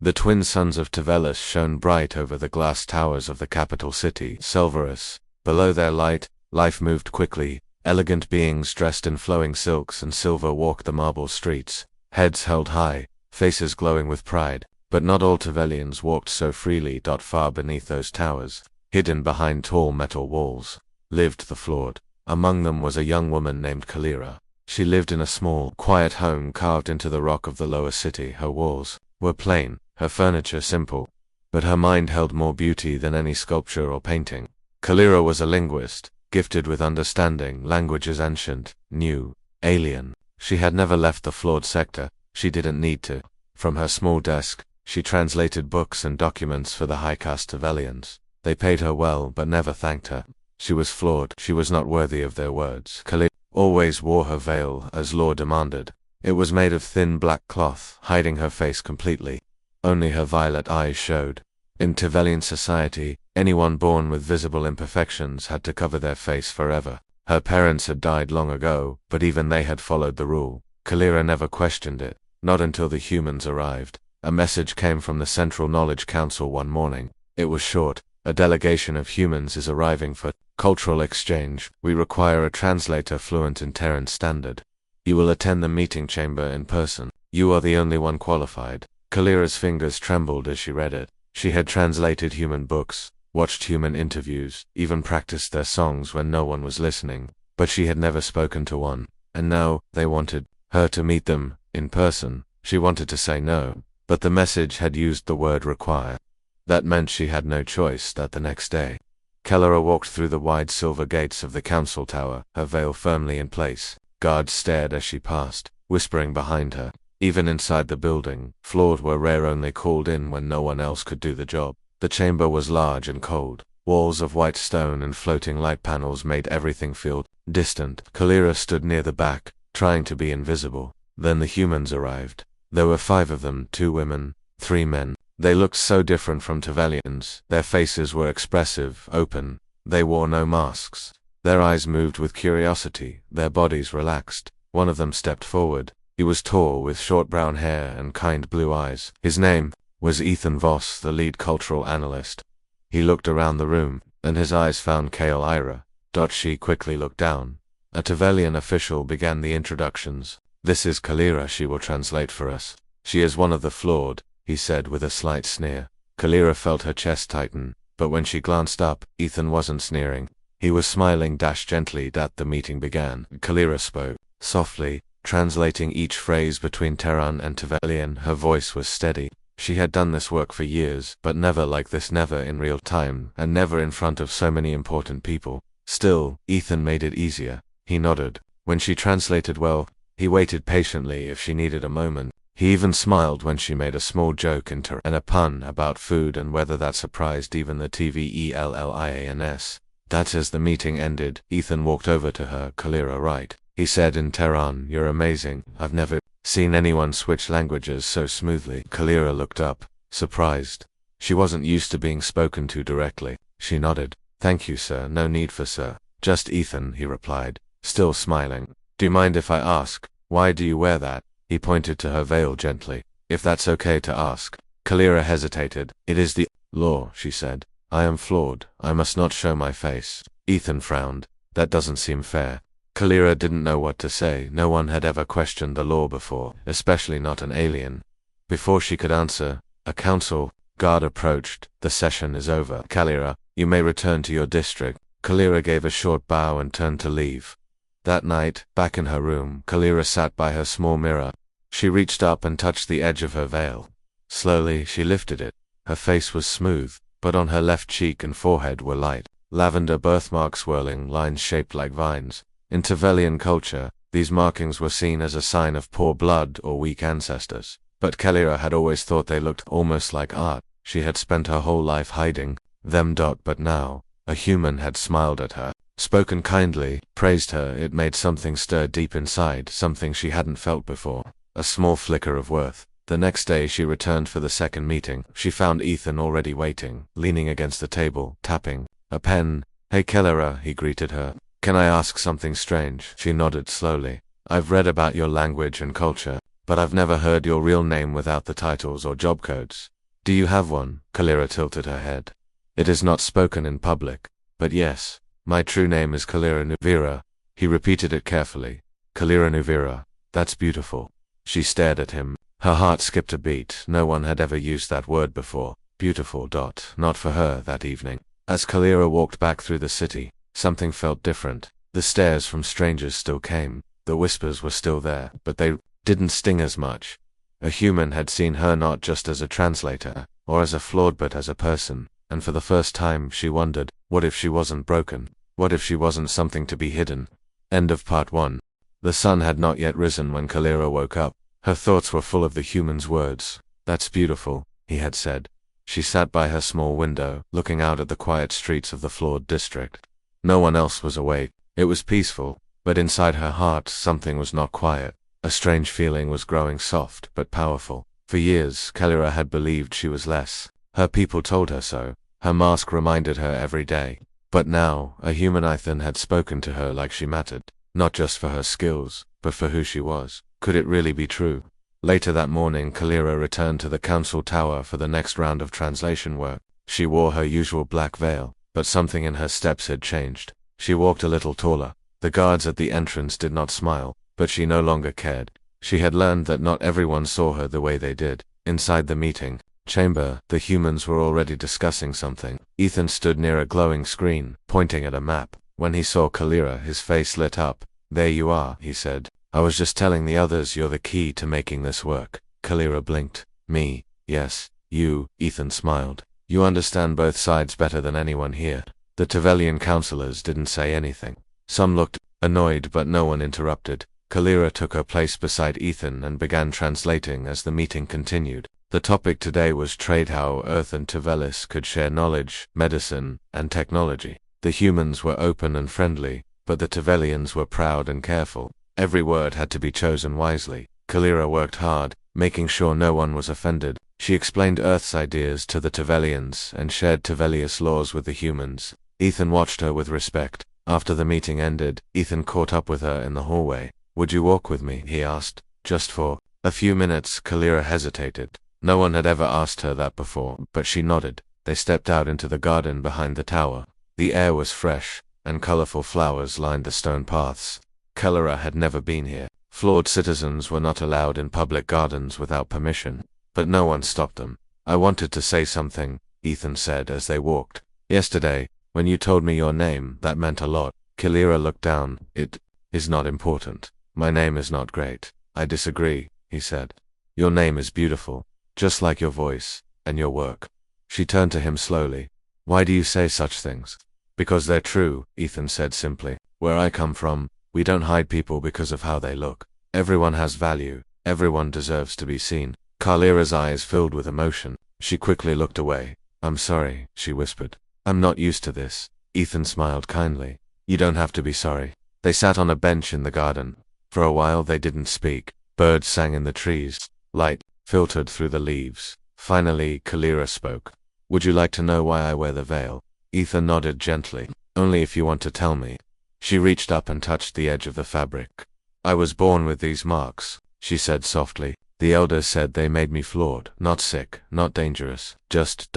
The twin suns of Tavellus shone bright over the glass towers of the capital city, Silverus. Below their light, life moved quickly. Elegant beings dressed in flowing silks and silver walked the marble streets, heads held high, faces glowing with pride. But not all Tavellians walked so freely. Far beneath those towers, hidden behind tall metal walls, lived the flawed. Among them was a young woman named Kalira. She lived in a small, quiet home carved into the rock of the lower city. Her walls were plain, her furniture simple, but her mind held more beauty than any sculpture or painting. Kalira was a linguist, gifted with understanding languages ancient, new, alien. She had never left the flawed sector. She didn't need to. From her small desk, she translated books and documents for the high-caste Tavellians. They paid her well but never thanked her. She was flawed. She was not worthy of their words. Kalira always wore her veil as law demanded. It was made of thin black cloth, hiding her face completely. Only her violet eyes showed. In Tavellian society, anyone born with visible imperfections had to cover their face forever. Her parents had died long ago, but even they had followed the rule. Kalira never questioned it, not until the humans arrived. A message came from the Central Knowledge Council one morning. It was short. A delegation of humans is arriving for cultural exchange. We require a translator fluent in Terran Standard. You will attend the meeting chamber in person. You are the only one qualified. Kalira's fingers trembled as she read it. She had translated human books, watched human interviews, even practiced their songs when no one was listening, but she had never spoken to one. And now, they wanted her to meet them in person. She wanted to say no, but the message had used the word require. That meant she had no choice. That the next day, Kalira walked through the wide silver gates of the council tower, her veil firmly in place. Guards stared as she passed, whispering behind her. Even inside the building, flawed were rare, only called in when no one else could do the job. The chamber was large and cold. Walls of white stone and floating light panels made everything feel distant. Kalira stood near the back, trying to be invisible. Then the humans arrived. There were 5 of them, 2 women, 3 men. They looked so different from Tavellians. Their faces were expressive, open. They wore no masks. Their eyes moved with curiosity, their bodies relaxed. One of them stepped forward. He was tall, with short brown hair and kind blue eyes. His name was Ethan Voss, the lead cultural analyst. He looked around the room, and his eyes found Kale Ira. She quickly looked down. A Tavellian official began the introductions. This is Kalira. She will translate for us. She is one of the flawed, he said with a slight sneer. Kalira felt her chest tighten, but when she glanced up, Ethan wasn't sneering. He was smiling. Gently. The meeting began. Kalira spoke, softly, translating each phrase between Terran and Tavellian. Her voice was steady. She had done this work for years, but never like this, never in real time, and never in front of so many important people. Still, Ethan made it easier. He nodded. When she translated well, he waited patiently if she needed a moment. He even smiled when she made a small joke and a pun about food and weather that surprised even the Tvellians. That as the meeting ended, Ethan walked over to her. Kalira, right? He said in Terran, you're amazing. I've never seen anyone switch languages so smoothly. Kalira looked up, surprised. She wasn't used to being spoken to directly. She nodded. Thank you, sir. No need for sir. Just Ethan, he replied, still smiling. Do you mind if I ask, why do you wear that? He pointed to her veil gently. If that's okay to ask. Kalira hesitated. It is the law, she said. I am flawed. I must not show my face. Ethan frowned. That doesn't seem fair. Kalira didn't know what to say. No one had ever questioned the law before, especially not an alien. Before she could answer, a council guard approached. The session is over. Kalira, you may return to your district. Kalira gave a short bow and turned to leave. That night, back in her room, Kalira sat by her small mirror. She reached up and touched the edge of her veil. Slowly, she lifted it. Her face was smooth, but on her left cheek and forehead were light lavender birthmarks, swirling lines shaped like vines. In Tavellian culture, these markings were seen as a sign of poor blood or weak ancestors. But Kalira had always thought they looked almost like art. She had spent her whole life hiding them. But now, a human had smiled at her, spoken kindly, praised her. It made something stir deep inside, something she hadn't felt before. A small flicker of worth. The next day she returned for the second meeting. She found Ethan already waiting, leaning against the table, tapping a pen. Hey Kalira, he greeted her. Can I ask something strange? She nodded slowly. I've read about your language and culture. but I've never heard your real name without the titles or job codes. Do you have one? Kalira tilted her head. It is not spoken in public, but yes, my true name is Kalira Nuvira. He repeated it carefully. Kalira Nuvira. That's beautiful. She stared at him. Her heart skipped a beat. No one had ever used that word before. Beautiful. Not for her that evening. As Kalira walked back through the city, something felt different. The stares from strangers still came. The whispers were still there, but they didn't sting as much. A human had seen her not just as a translator, or as a flawed but as a person, and for the first time she wondered, what if she wasn't broken? What if she wasn't something to be hidden? End of part 1. The sun had not yet risen when Kalira woke up. Her thoughts were full of the human's words. That's beautiful, he had said. She sat by her small window, looking out at the quiet streets of the flawed district. No one else was awake. It was peaceful, but inside her heart something was not quiet. A strange feeling was growing soft but powerful. For years, Kalira had believed she was less. Her people told her so. Her mask reminded her every day. But now, a human Ethan had spoken to her like she mattered. Not just for her skills, but for who she was. Could it really be true? Later that morning, Kalira returned to the council tower for the next round of translation work. She wore her usual black veil, but something in her steps had changed. She walked a little taller. The guards at the entrance did not smile, but she no longer cared. She had learned that not everyone saw her the way they did. Inside the meeting chamber, the humans were already discussing something. Ethan stood near a glowing screen, pointing at a map. When he saw Kalira, his face lit up. There you are, he said. I was just telling the others you're the key to making this work. Kalira blinked. Me? Yes, you, Ethan smiled. You understand both sides better than anyone here. The Tevelian counselors didn't say anything. Some looked annoyed, but no one interrupted. Kalira took her place beside Ethan and began translating as the meeting continued. The topic today was trade, how Earth and Tevelis could share knowledge, medicine, and technology. The humans were open and friendly, but the Tevelians were proud and careful. Every word had to be chosen wisely. Kalira worked hard, making sure no one was offended. She explained Earth's ideas to the Tevelians and shared Tevelius laws with the humans. Ethan watched her with respect. After the meeting ended, Ethan caught up with her in the hallway. Would you walk with me? He asked. Just for a few minutes. Kalira hesitated. No one had ever asked her that before, but she nodded. They stepped out into the garden behind the tower. The air was fresh, and colorful flowers lined the stone paths. Kalira had never been here. Flawed citizens were not allowed in public gardens without permission, but no one stopped them. I wanted to say something, Ethan said as they walked. Yesterday, when you told me your name, that meant a lot. Kalira looked down. It is not important. My name is not great. I disagree, he said. Your name is beautiful, just like your voice, and your work. She turned to him slowly. Why do you say such things? Because they're true, Ethan said simply. Where I come from, we don't hide people because of how they look. Everyone has value. Everyone deserves to be seen. Kalira's eyes filled with emotion. She quickly looked away. I'm sorry, she whispered. I'm not used to this. Ethan smiled kindly. You don't have to be sorry. They sat on a bench in the garden. For a while they didn't speak. Birds sang in the trees. Light filtered through the leaves. Finally, Kalira spoke. Would you like to know why I wear the veil? Ethan nodded gently. Only if you want to tell me. She reached up and touched the edge of the fabric. I was born with these marks, she said softly. The elders said they made me flawed, not sick, not dangerous, just ...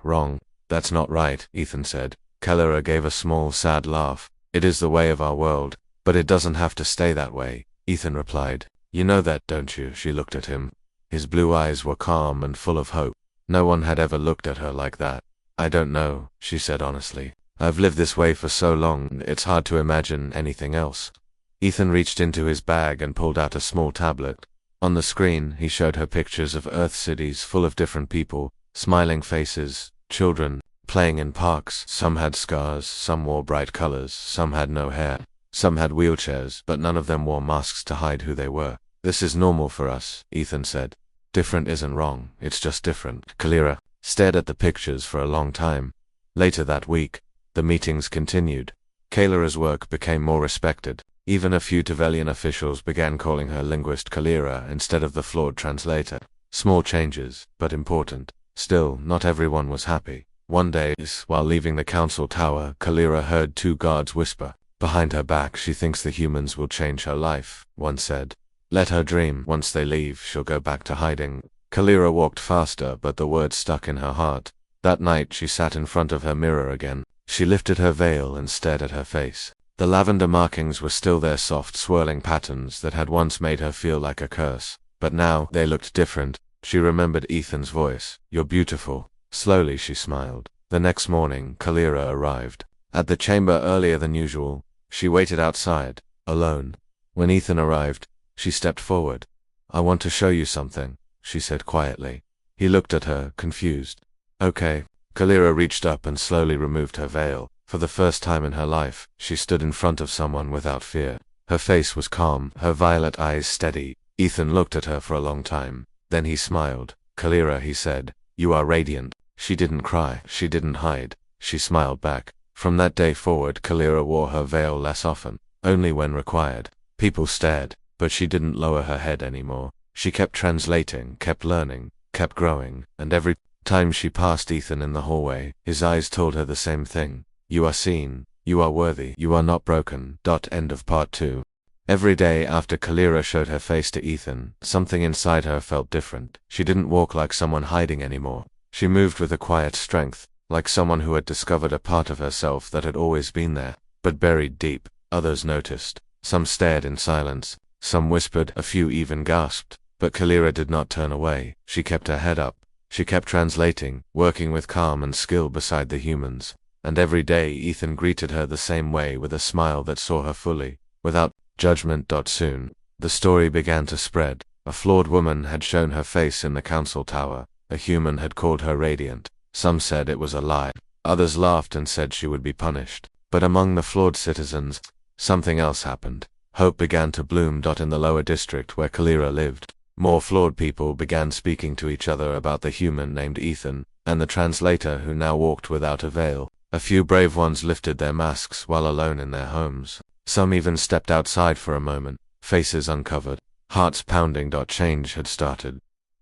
wrong. That's not right, Ethan said. Kalira gave a small, sad laugh. It is the way of our world, but it doesn't have to stay that way, Ethan replied. You know that, don't you? She looked at him. His blue eyes were calm and full of hope. No one had ever looked at her like that. I don't know, she said honestly. I've lived this way for so long, it's hard to imagine anything else. Ethan reached into his bag and pulled out a small tablet. On the screen, he showed her pictures of Earth cities full of different people, smiling faces, children, playing in parks. Some had scars, some wore bright colors, some had no hair. Some had wheelchairs, but none of them wore masks to hide who they were. This is normal for us, Ethan said. Different isn't wrong, it's just different. Kalira stared at the pictures for a long time. Later that week, the meetings continued. Kalira's work became more respected. Even a few Tevelian officials began calling her linguist Kalira instead of the flawed translator. Small changes, but important. Still, not everyone was happy. One day, while leaving the council tower, Kalira heard two guards whisper. Behind her back, she thinks the humans will change her life, one said. Let her dream. Once they leave, she'll go back to hiding. Kalira walked faster, but the words stuck in her heart. That night she sat in front of her mirror again. She lifted her veil and stared at her face. The lavender markings were still there, soft swirling patterns that had once made her feel like a curse. But now, they looked different. She remembered Ethan's voice. "You're beautiful." Slowly she smiled. The next morning, Kalira arrived. At the chamber earlier than usual. She waited outside, alone. When Ethan arrived, she stepped forward. "I want to show you something," she said quietly. He looked at her, confused. "Okay." Kalira reached up and slowly removed her veil. For the first time in her life, she stood in front of someone without fear. Her face was calm, her violet eyes steady. Ethan looked at her for a long time. Then he smiled. "Kalira," he said, "you are radiant." She didn't cry, she didn't hide. She smiled back. From that day forward, Kalira wore her veil less often, only when required. People stared, but she didn't lower her head anymore. She kept translating, kept learning, kept growing, and every time she passed Ethan in the hallway, his eyes told her the same thing. "You are seen, you are worthy, you are not broken." End of part 2. Every day after Kalira showed her face to Ethan, something inside her felt different. She didn't walk like someone hiding anymore. She moved with a quiet strength, like someone who had discovered a part of herself that had always been there, but buried deep. Others noticed. Some stared in silence. Some whispered, a few even gasped. But Kalira did not turn away. She kept her head up. She kept translating, working with calm and skill beside the humans. And every day Ethan greeted her the same way, with a smile that saw her fully, without judgment. Soon, the story began to spread. A flawed woman had shown her face in the council tower. A human had called her radiant. Some said it was a lie. Others laughed and said she would be punished. But among the flawed citizens, something else happened. Hope began to bloom. In the lower district where Kalira lived, more flawed people began speaking to each other about the human named Ethan, and the translator who now walked without a veil. A few brave ones lifted their masks while alone in their homes. Some even stepped outside for a moment, faces uncovered, hearts pounding. Change had started.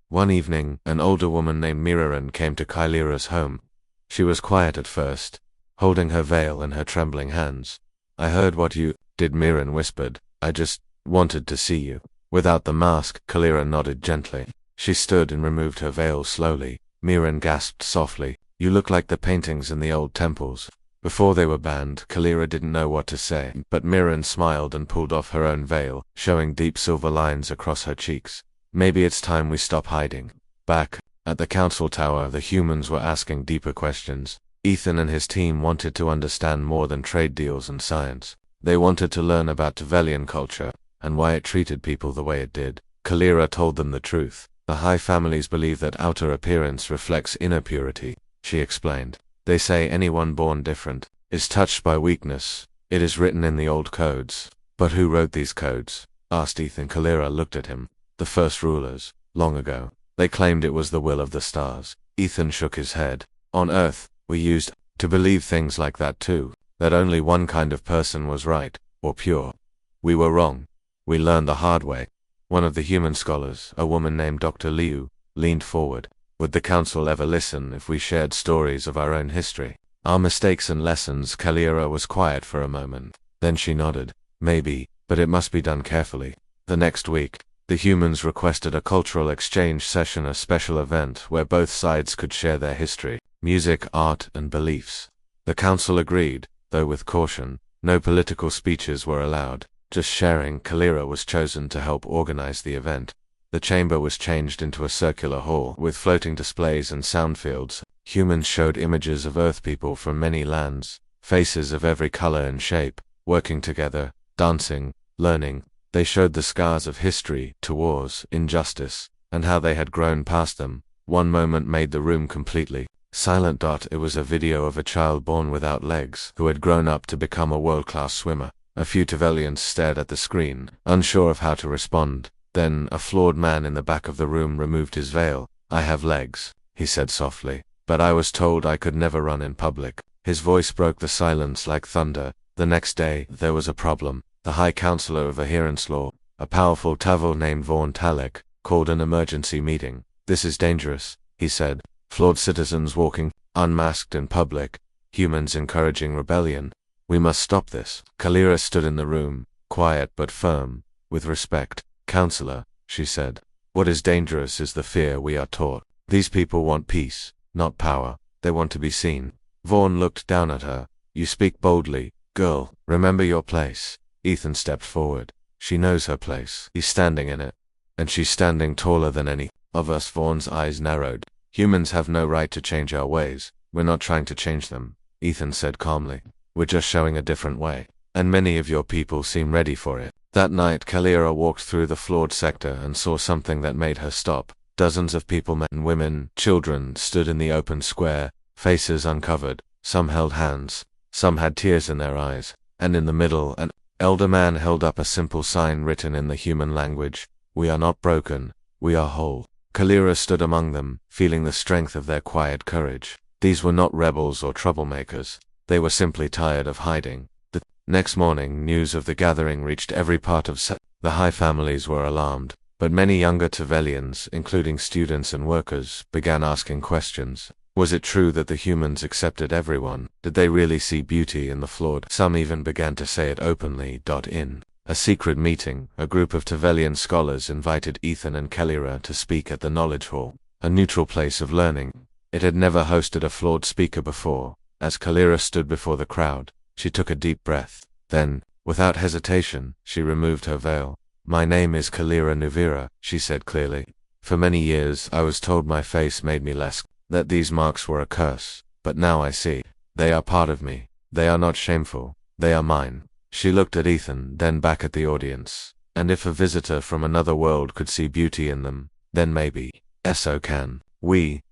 One evening, an older woman named Miriran came to Kalira's home. She was quiet at first, holding her veil in her trembling hands. "I heard what you did," Miriran whispered. "I just wanted to see you." Without the mask, Kalira nodded gently. She stood and removed her veil slowly. Miriran gasped softly. "You look like the paintings in the old temples." Before they were banned, Kalira didn't know what to say, but Miriran smiled and pulled off her own veil, showing deep silver lines across her cheeks. "Maybe it's time we stop hiding." Back at the council tower, the humans were asking deeper questions. Ethan and his team wanted to understand more than trade deals and science. They wanted to learn about Tevelian culture, and why it treated people the way it did. Kalira told them the truth. The high families believe that outer appearance reflects inner purity, she explained. They say anyone born different is touched by weakness. It is written in the old codes. "But who wrote these codes?" asked Ethan. Kalira looked at him. "The first rulers, long ago. They claimed it was the will of the stars." Ethan shook his head. "On Earth, we used to believe things like that too, that only one kind of person was right, or pure. We were wrong. We learned the hard way." One of the human scholars, a woman named Dr. Liu, leaned forward. "Would the council ever listen if we shared stories of our own history? Our mistakes and lessons?" Kalira was quiet for a moment. Then she nodded. "Maybe, but it must be done carefully." The next week, the humans requested a cultural exchange session, a special event where both sides could share their history, music, art, and beliefs. The council agreed, though with caution. No political speeches were allowed, just sharing. Kalira was chosen to help organize the event. The chamber was changed into a circular hall with floating displays and sound fields. Humans showed images of Earth people from many lands, faces of every color and shape, working together, dancing, learning. They showed the scars of history, to wars, injustice, and how they had grown past them. One moment made the room completely silent. It was a video of a child born without legs who had grown up to become a world-class swimmer. A few Tevelians stared at the screen, unsure of how to respond. Then, a flawed man in the back of the room removed his veil. "I have legs," he said softly, "but I was told I could never run in public." His voice broke the silence like thunder. The next day, there was a problem. The High Counselor of Adherence Law, a powerful Tavel named Vaughn Talek, called an emergency meeting. "This is dangerous," he said. "Flawed citizens walking unmasked in public, humans encouraging rebellion. We must stop this." Kalira stood in the room, quiet but firm, with respect. Counselor, she said, what is dangerous is the fear we are taught. These people want peace, not power. They want to be seen. Vaughn looked down at her. You speak boldly, girl. Remember your place. Ethan stepped forward. She knows her place. He's standing in it. And she's standing taller than any of us. Vaughn's eyes narrowed. Humans have no right to change our ways. We're not trying to change them, Ethan said calmly. We're just showing a different way. And many of your people seem ready for it. That night, Kalira walked through the flawed sector and saw something that made her stop. Dozens of people, men, women, children, stood in the open square, faces uncovered. Some held hands. Some had tears in their eyes. And in the middle, an elder man held up a simple sign written in the human language. We are not broken. We are whole. Kalira stood among them, feeling the strength of their quiet courage. These were not rebels or troublemakers. They were simply tired of hiding. The next morning, news of the gathering reached every part of The high families were alarmed, but many younger Tevelians, including students and workers, began asking questions. Was it true that the humans accepted everyone? Did they really see beauty in the flawed? Some even began to say it openly. In a secret meeting, a group of Tevelian scholars invited Ethan and Kalira to speak at the Knowledge Hall, a neutral place of learning. It had never hosted a flawed speaker before. As Kalira stood before the crowd, she took a deep breath. Then, without hesitation, she removed her veil. My name is Kalira Nuvira, she said clearly. For many years I was told my face made me less, that these marks were a curse, but now I see. They are part of me. They are not shameful. They are mine. She looked at Ethan, then back at the audience. And if a visitor from another world could see beauty in them, then maybe, so can we.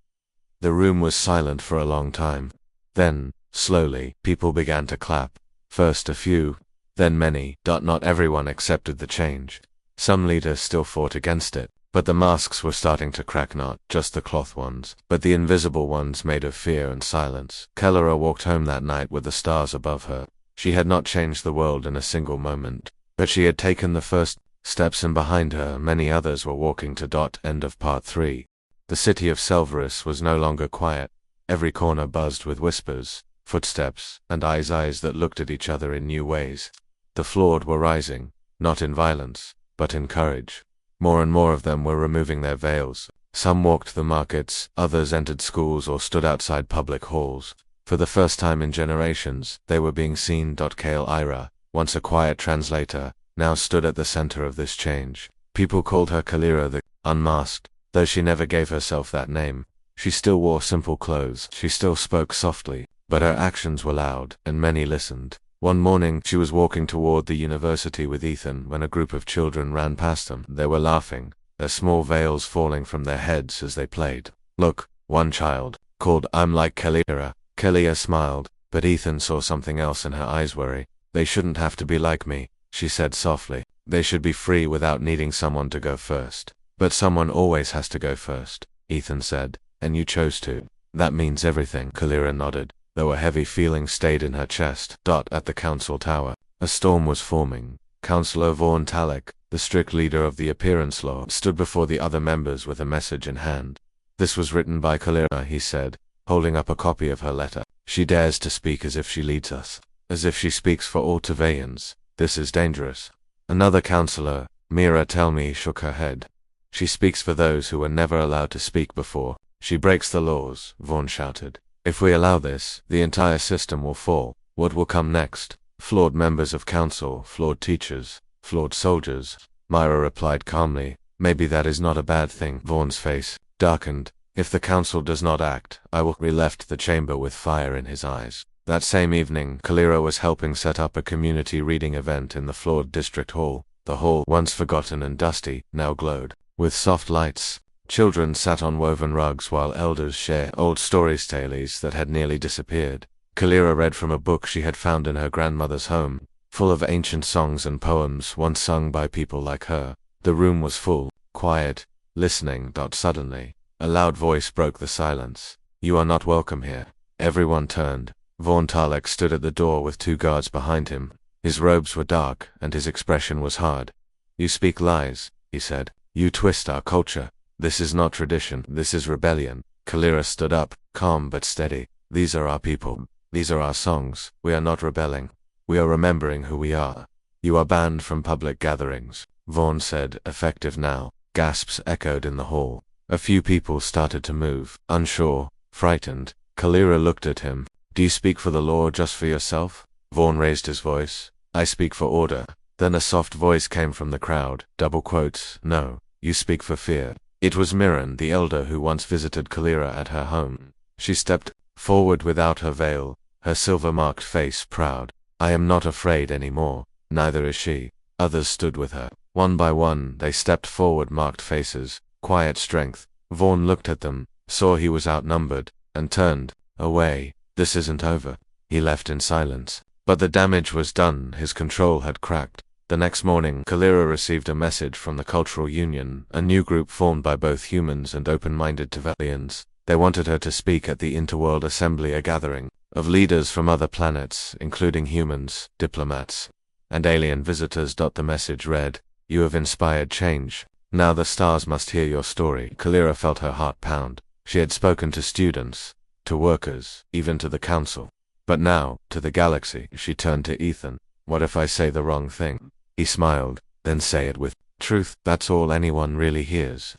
The room was silent for a long time. Then, slowly, people began to clap. First a few, then many. Not everyone accepted the change. Some leaders still fought against it, but the masks were starting to crack, not just the cloth ones, but the invisible ones made of fear and silence. Kalira walked home that night with the stars above her. She had not changed the world in a single moment, but she had taken the first steps, and behind her many others were walking to. End of part 3. The city of Selvarus was no longer quiet. Every corner buzzed with whispers, footsteps, and eyes that looked at each other in new ways. The flawed were rising, not in violence, but in courage. More and more of them were removing their veils. Some walked the markets, others entered schools or stood outside public halls. For the first time in generations, they were being seen. Kale Ira, once a quiet translator, now stood at the center of this change. People called her Kalira the Unmasked, though she never gave herself that name. She still wore simple clothes, she still spoke softly, but her actions were loud, and many listened. One morning, she was walking toward the university with Ethan when a group of children ran past them. They were laughing, their small veils falling from their heads as they played. Look, one child called, I'm like Kalira. Kalira smiled, but Ethan saw something else in her eyes. Worry. They shouldn't have to be like me, she said softly. They should be free without needing someone to go first. But someone always has to go first, Ethan said, and you chose to. That means everything. Kalira nodded, though a heavy feeling stayed in her chest. At the council tower, a storm was forming. Councillor Vaughn Talek, the strict leader of the appearance law, stood before the other members with a message in hand. This was written by Kalira, he said, holding up a copy of her letter. She dares to speak as if she leads us, as if she speaks for all Tevelians. This is dangerous. Another councillor, Mira Telmi, shook her head. She speaks for those who were never allowed to speak before. She breaks the laws, Vaughn shouted. If we allow this, the entire system will fall. What will come next? Flawed members of council, flawed teachers, flawed soldiers. Myra replied calmly, maybe that is not a bad thing. Vaughn's face darkened. If the council does not act, I will. He left the chamber with fire in his eyes. That same evening, Kalira was helping set up a community reading event in the flawed district hall. The hall, once forgotten and dusty, now glowed with soft lights. Children sat on woven rugs while elders shared old stories tales that had nearly disappeared. Kalira read from a book she had found in her grandmother's home, full of ancient songs and poems once sung by people like her. The room was full, quiet, listening. Suddenly, a loud voice broke the silence. You are not welcome here. Everyone turned. Vaughn Talek stood at the door with 2 guards behind him. His robes were dark, and his expression was hard. You speak lies, he said. You twist our culture. This is not tradition, this is rebellion. Kalira stood up, calm but steady. These are our people. These are our songs. We are not rebelling. We are remembering who we are. You are banned from public gatherings. Vaughn said, effective now. Gasps echoed in the hall. A few people started to move, unsure, frightened. Kalira looked at him. Do you speak for the law or just for yourself? Vaughn raised his voice. I speak for order. Then a soft voice came from the crowd, double quotes, no, you speak for fear. It was Mirren, the elder who once visited Kalira at her home. She stepped forward without her veil, her silver-marked face proud. I am not afraid anymore, neither is she. Others stood with her. One by one, they stepped forward, marked faces, quiet strength. Vaughn looked at them, saw he was outnumbered, and turned away. This isn't over. He left in silence. But the damage was done, his control had cracked. The next morning, Kalira received a message from the Cultural Union, a new group formed by both humans and open-minded Tevelians. They wanted her to speak at the Interworld Assembly, a gathering of leaders from other planets, including humans, diplomats, and alien visitors. The message read, you have inspired change. Now the stars must hear your story. Kalira felt her heart pound. She had spoken to students, to workers, even to the council. But now, to the galaxy. She turned to Ethan. What if I say the wrong thing? He smiled. Then say it with truth. That's all anyone really hears.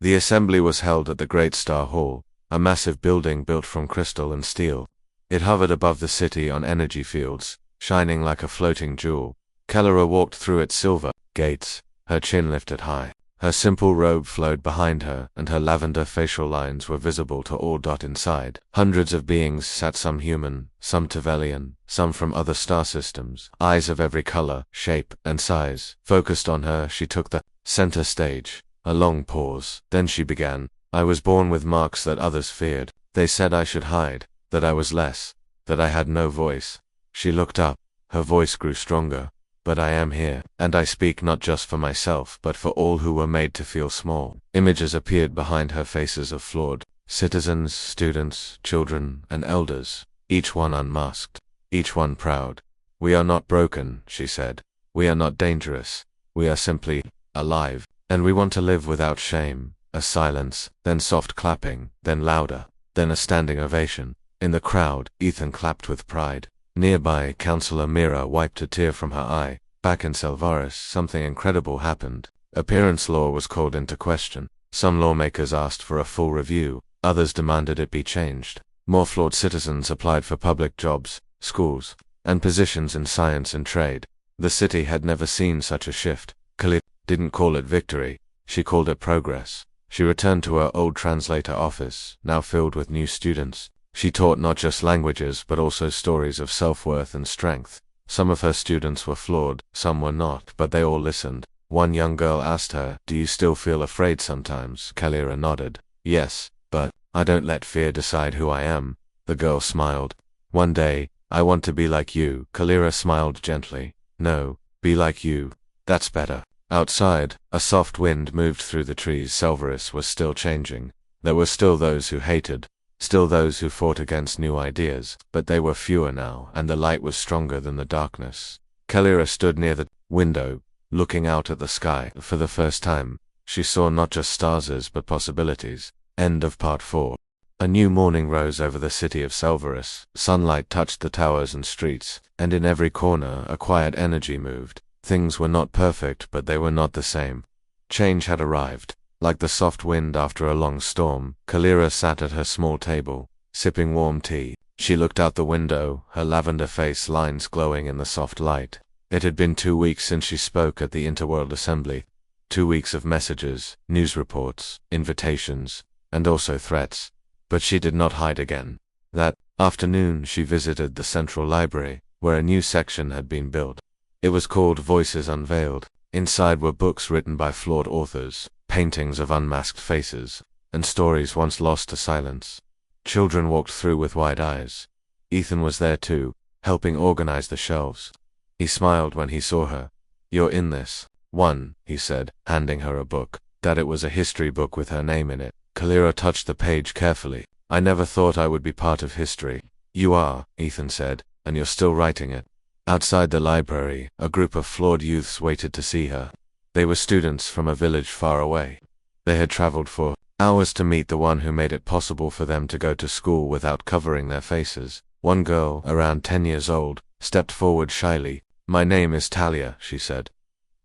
The assembly was held at the Great Star Hall, a massive building built from crystal and steel. It hovered above the city on energy fields, shining like a floating jewel. Kalira walked through its silver gates, her chin lifted high. Her simple robe flowed behind her, and her lavender facial lines were visible to all. Inside, hundreds of beings sat, some human, some Tevelian, some from other star systems. Eyes of every color, shape, and size focused on her. She took the center stage. A long pause. Then she began. I was born with marks that others feared. They said I should hide, that I was less, that I had no voice. She looked up. Her voice grew stronger. But I am here, and I speak not just for myself but for all who were made to feel small. Images appeared behind her, faces of flawed citizens, students, children, and elders, each one unmasked, each one proud. We are not broken, she said. We are not dangerous. We are simply alive, and we want to live without shame. A silence, then soft clapping, then louder, then a standing ovation. In the crowd, Ethan clapped with pride. Nearby, Councillor Mira wiped a tear from her eye. Back in Selvaris, something incredible happened. Appearance law was called into question. Some lawmakers asked for a full review, others demanded it be changed. More flawed citizens applied for public jobs, schools, and positions in science and trade. The city had never seen such a shift. Khalid didn't call it victory, she called it progress. She returned to her old translator office, now filled with new students. She taught not just languages but also stories of self-worth and strength. Some of her students were flawed, some were not, but they all listened. One young girl asked her, do you still feel afraid sometimes? Kalira nodded. Yes, but I don't let fear decide who I am. The girl smiled. One day, I want to be like you. Kalira smiled gently. No, be like you. That's better. Outside, a soft wind moved through the trees. Selvaris was still changing. There were still those who hated, still those who fought against new ideas, but they were fewer now, and the light was stronger than the darkness. Kalira stood near the window, looking out at the sky. For the first time, she saw not just stars but possibilities. End of Part 4. A new morning rose over the city of Selvaris. Sunlight touched the towers and streets, and in every corner a quiet energy moved. Things were not perfect, but they were not the same. Change had arrived. Like the soft wind after a long storm, Kalira sat at her small table, sipping warm tea. She looked out the window, her lavender face lines glowing in the soft light. It had been 2 weeks since she spoke at the Interworld Assembly. 2 weeks of messages, news reports, invitations, and also threats. But she did not hide again. That afternoon she visited the Central Library, where a new section had been built. It was called Voices Unveiled. Inside were books written by flawed authors, paintings of unmasked faces, and stories once lost to silence. Children walked through with wide eyes. Ethan was there too, helping organize the shelves. He smiled when he saw her. You're in this one, he said, handing her a book. That it was a history book with her name in it. Kalira touched the page carefully. I never thought I would be part of history. You are, Ethan said, and you're still writing it. Outside the library, a group of flawed youths waited to see her. They were students from a village far away. They had traveled for hours to meet the one who made it possible for them to go to school without covering their faces. One girl, around 10 years old, stepped forward shyly. My name is Talia, she said.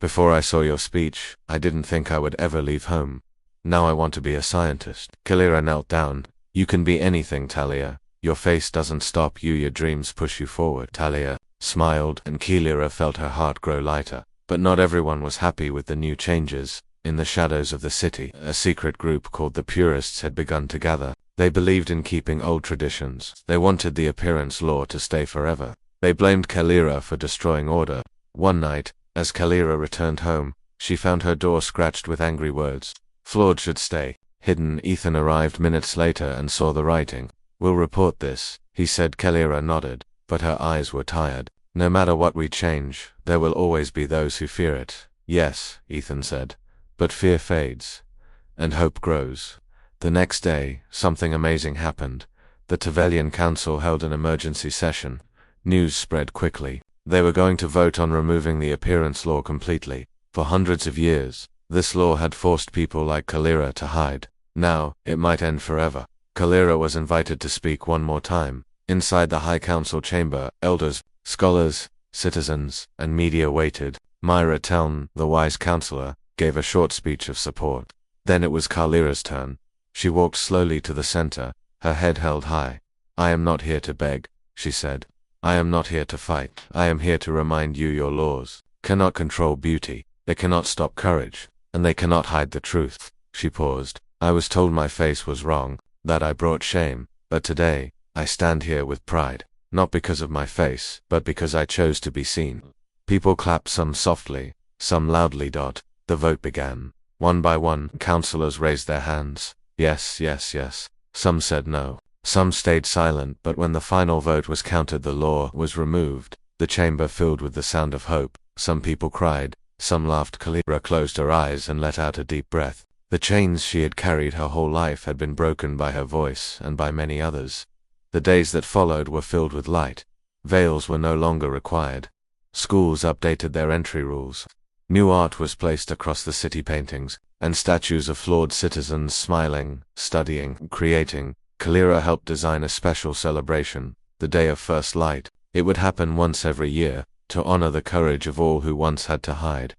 Before I saw your speech, I didn't think I would ever leave home. Now I want to be a scientist. Kalira knelt down. You can be anything, Talia. Your face doesn't stop you, your dreams push you forward. Talia smiled, and Kalira felt her heart grow lighter. But not everyone was happy with the new changes. In the shadows of the city, a secret group called the Purists had begun to gather. They believed in keeping old traditions. They wanted the appearance law to stay forever. They blamed Kalira for destroying order. One night, as Kalira returned home, she found her door scratched with angry words. Flawed should stay. Hidden. Ethan arrived minutes later and saw the writing. We'll report this, he said. Kalira nodded, but her eyes were tired. No matter what we change, there will always be those who fear it. Yes, Ethan said, but fear fades, and hope grows. The next day, something amazing happened. The Tevelian Council held an emergency session. News spread quickly. They were going to vote on removing the appearance law completely. For hundreds of years, this law had forced people like Kalira to hide. Now, it might end forever. Kalira was invited to speak one more time. Inside the High Council chamber, elders, scholars, citizens, and media waited. Myra Teln, the wise counselor, gave a short speech of support. Then it was Kalira's turn. She walked slowly to the center, her head held high. I am not here to beg, she said. I am not here to fight. I am here to remind you your laws cannot control beauty, they cannot stop courage, and they cannot hide the truth. She paused. I was told my face was wrong, that I brought shame, but today, I stand here with pride, not because of my face, but because I chose to be seen. People clapped, some softly, some loudly. The vote began. One by one, counselors raised their hands. Yes, yes, yes. Some said no. Some stayed silent, but when the final vote was counted, the law was removed. The chamber filled with the sound of hope. Some people cried, some laughed. Kalira closed her eyes and let out a deep breath. The chains she had carried her whole life had been broken by her voice and by many others. The days that followed were filled with light. Veils were no longer required. Schools updated their entry rules. New art was placed across the city, paintings and statues of flawed citizens smiling, studying, creating. Kalira helped design a special celebration, the Day of First Light. It would happen once every year, to honor the courage of all who once had to hide.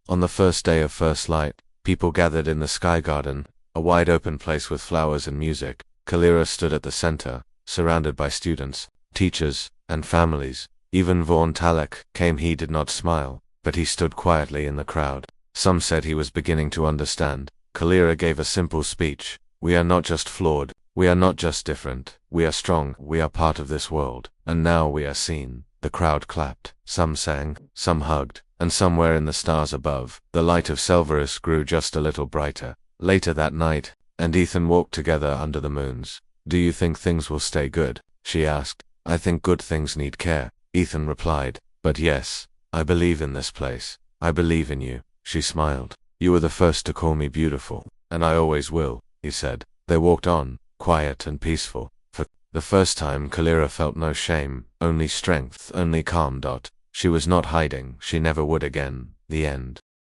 On the first day of First Light, people gathered in the Sky Garden, a wide open place with flowers and music. Kalira stood at the center, surrounded by students, teachers, and families. Even Vaughn Talek came. He did not smile, but he stood quietly in the crowd. Some said he was beginning to understand. Kalira gave a simple speech. We are not just flawed, we are not just different, we are strong, we are part of this world, and now we are seen. The crowd clapped, some sang, some hugged, and somewhere in the stars above, the light of Selvarus grew just a little brighter. Later that night, and Ethan walked together under the moons. Do you think things will stay good? She asked. I think good things need care, Ethan replied. But yes, I believe in this place. I believe in you. She smiled. You were the first to call me beautiful, and I always will, he said. They walked on, quiet and peaceful. For the first time, Kalira felt no shame, only strength, only calm. She was not hiding, she never would again. The end.